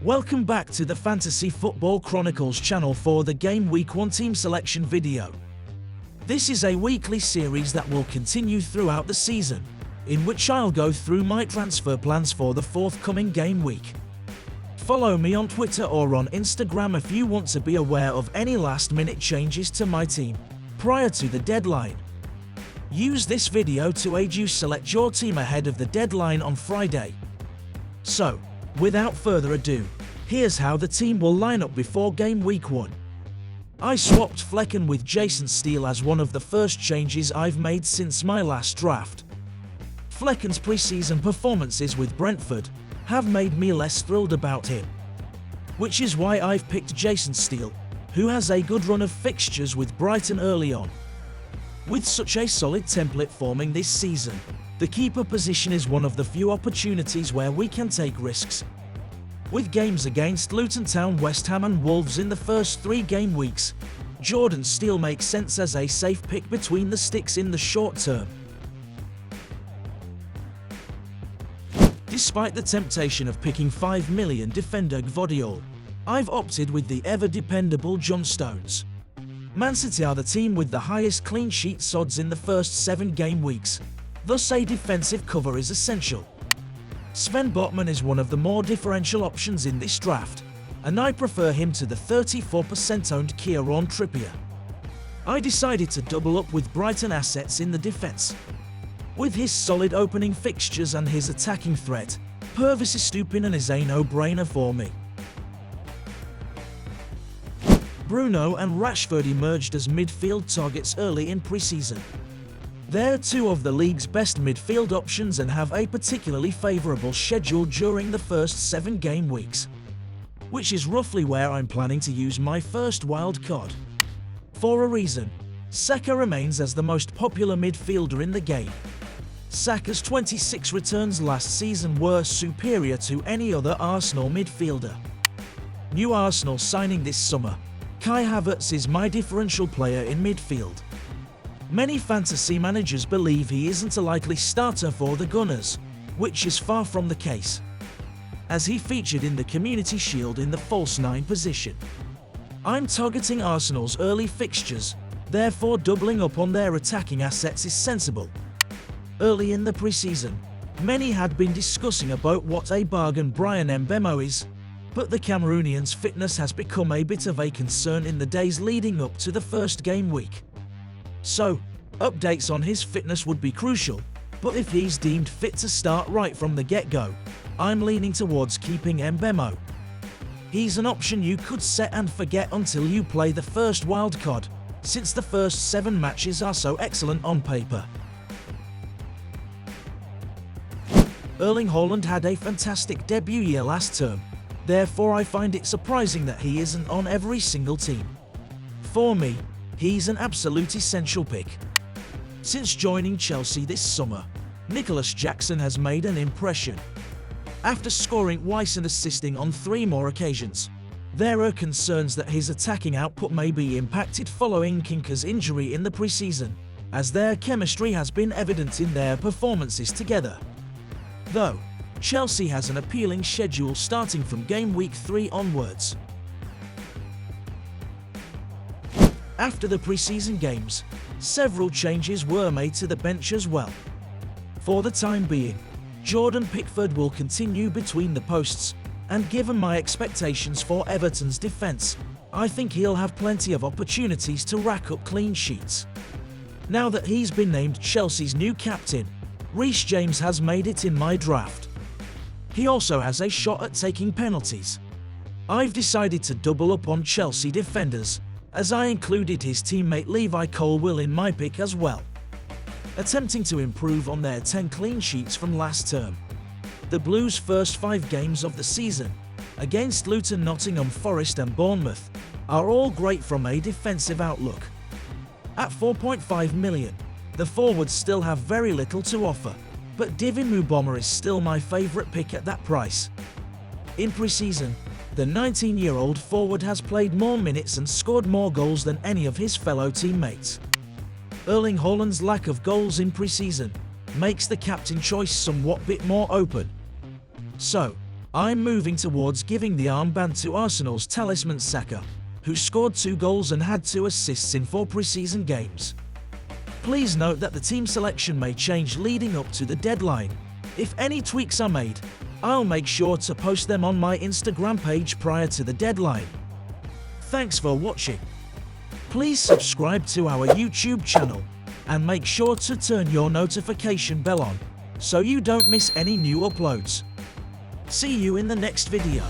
Welcome back to the Fantasy Football Chronicles channel for the Game Week 1 team selection video. This is a weekly series that will continue throughout the season, in which I'll go through my transfer plans for the forthcoming game week. Follow me on Twitter or on Instagram if you want to be aware of any last-minute changes to my team prior to the deadline. Use this video to aid you select your team ahead of the deadline on Friday. So, without further ado, here's how the team will line up before game week 1. I swapped Flecken with Jason Steele as one of the first changes I've made since my last draft. Flecken's pre-season performances with Brentford have made me less thrilled about him, which is why I've picked Jason Steele, who has a good run of fixtures with Brighton early on. With such a solid template forming this season, the keeper position is one of the few opportunities where we can take risks. With games against Luton Town, West Ham and Wolves in the first 3 game weeks, Jordan Steele makes sense as a safe pick between the sticks in the short term. Despite the temptation of picking 5 million defender Gvardiol, I've opted with the ever-dependable John Stones. Man City are the team with the highest clean sheet odds in the first 7 game weeks, thus a defensive cover is essential. Sven Botman is one of the more differential options in this draft, and I prefer him to the 34% owned Kieran Trippier. I decided to double up with Brighton assets in the defence. With his solid opening fixtures and his attacking threat, Purvis Estupiñán is a no-brainer for me. Bruno and Rashford emerged as midfield targets early in pre-season. They're 2 of the league's best midfield options and have a particularly favourable schedule during the first 7 game weeks, which is roughly where I'm planning to use my first wild card. For a reason, Saka remains as the most popular midfielder in the game. Saka's 26 returns last season were superior to any other Arsenal midfielder. New Arsenal signing this summer, Kai Havertz is my differential player in midfield. Many fantasy managers believe he isn't a likely starter for the Gunners, which is far from the case, as he featured in the Community Shield in the false 9 position. I'm targeting Arsenal's early fixtures, therefore doubling up on their attacking assets is sensible. Early in the pre-season, many had been discussing about what a bargain Brian Mbeumo is, but the Cameroonian's fitness has become a bit of a concern in the days leading up to the first game week. So, updates on his fitness would be crucial, but if he's deemed fit to start right from the get-go, I'm leaning towards keeping Mbeumo. He's an option you could set and forget until you play the first wildcard, since the first 7 matches are so excellent on paper. Erling Haaland had a fantastic debut year last term, therefore I find it surprising that he isn't on every single team. For me, he's an absolute essential pick. Since joining Chelsea this summer, Nicholas Jackson has made an impression. After scoring twice and assisting on 3 more occasions, there are concerns that his attacking output may be impacted following Kinka's injury in the pre-season, as their chemistry has been evident in their performances together. Though, Chelsea has an appealing schedule starting from game week 3 onwards. After the pre-season games, several changes were made to the bench as well. For the time being, Jordan Pickford will continue between the posts, and given my expectations for Everton's defence, I think he'll have plenty of opportunities to rack up clean sheets. Now that he's been named Chelsea's new captain, Reece James has made it in my draft. He also has a shot at taking penalties. I've decided to double up on Chelsea defenders, as I included his teammate Levi Colwill in my pick as well. Attempting to improve on their 10 clean sheets from last term, the Blues' first 5 games of the season, against Luton, Nottingham Forest and Bournemouth, are all great from a defensive outlook. At 4.5 million, the forwards still have very little to offer, but Divin Mubama is still my favourite pick at that price. In pre-season, the 19-year-old forward has played more minutes and scored more goals than any of his fellow teammates. Erling Haaland's lack of goals in pre-season makes the captain choice somewhat bit more open. So, I'm moving towards giving the armband to Arsenal's talisman Saka, who scored 2 goals and had 2 assists in 4 preseason games. Please note that the team selection may change leading up to the deadline. If any tweaks are made, I'll make sure to post them on my Instagram page prior to the deadline. Thanks for watching. Please subscribe to our YouTube channel and make sure to turn your notification bell on so you don't miss any new uploads. See you in the next video.